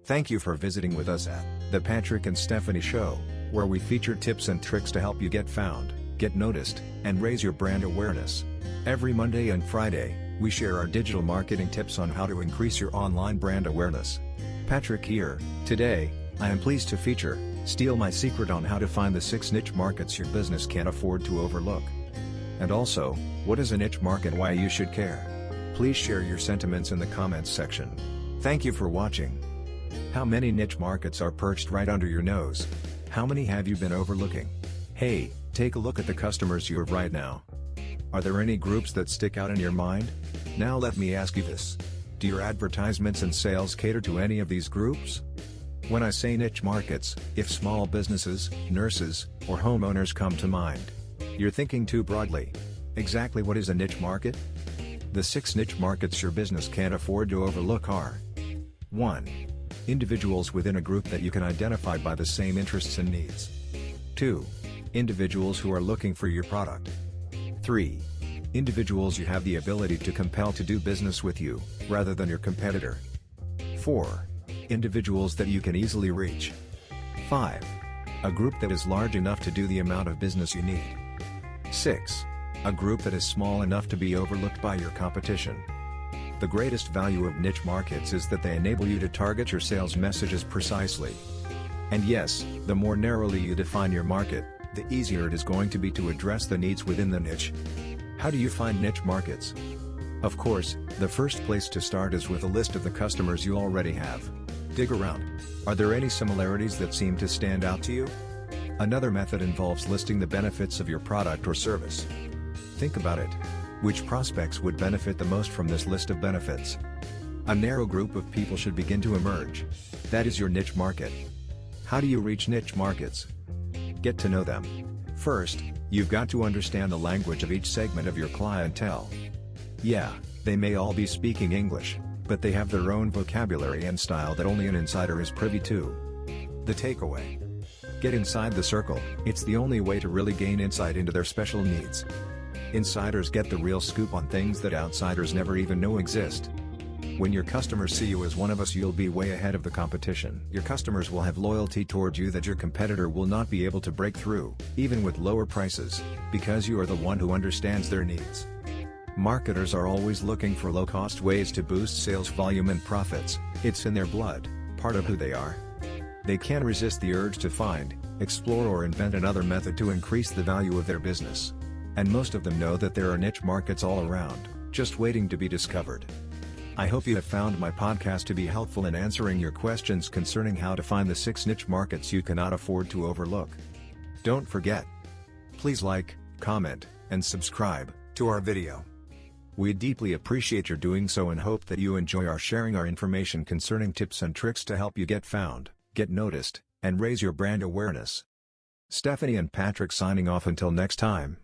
Thank you for visiting with us at The Patrick and Stephanie Show, where we feature tips and tricks to help you get found, get noticed, and raise your brand awareness. Every Monday and Friday, we share our digital marketing tips on how to increase your online brand awareness. Patrick here. Today, I am pleased to feature, Steal My Secret on how to find the 6 niche markets your business can't afford to overlook. And also, what is a niche market and why you should care? Please share your sentiments in the comments section. Thank you for watching. How many niche markets are perched right under your nose? How many have you been overlooking? Hey, take a look at the customers you have right now. Are there any groups that stick out in your mind? Now let me ask you this. Do your advertisements and sales cater to any of these groups? When I say niche markets, if small businesses, nurses, or homeowners come to mind, you're thinking too broadly. Exactly what is a niche market? The 6 niche markets your business can't afford to overlook are: 1. Individuals within a group that you can identify by the same interests and needs. 2. Individuals who are looking for your product. 3. Individuals you have the ability to compel to do business with you, rather than your competitor. 4. Individuals that you can easily reach. 5. A group that is large enough to do the amount of business you need. 6. A group that is small enough to be overlooked by your competition. The greatest value of niche markets is that they enable you to target your sales messages precisely. And yes, the more narrowly you define your market, the easier it is going to be to address the needs within the niche. How do you find niche markets? Of course, the first place to start is with a list of the customers you already have. Dig around. Are there any similarities that seem to stand out to you? Another method involves listing the benefits of your product or service. Think about it. Which prospects would benefit the most from this list of benefits? A narrow group of people should begin to emerge. That is your niche market. How do you reach niche markets? Get to know them. First, you've got to understand the language of each segment of your clientele. Yeah, they may all be speaking English, but they have their own vocabulary and style that only an insider is privy to. The takeaway: get inside the circle. It's the only way to really gain insight into their special needs. Insiders get the real scoop on things that outsiders never even know exist. When your customers see you as one of us, you'll be way ahead of the competition. Your customers will have loyalty towards you that your competitor will not be able to break through, even with lower prices, because you are the one who understands their needs. Marketers are always looking for low-cost ways to boost sales volume and profits. It's in their blood, part of who they are. They can't resist the urge to find, explore, or invent another method to increase the value of their business. And most of them know that there are niche markets all around, just waiting to be discovered. I hope you have found my podcast to be helpful in answering your questions concerning how to find the 6 niche markets you cannot afford to overlook. Don't forget. Please like, comment, and subscribe to our video. We deeply appreciate your doing so and hope that you enjoy our sharing our information concerning tips and tricks to help you get found, get noticed, and raise your brand awareness. Stephanie and Patrick signing off until next time.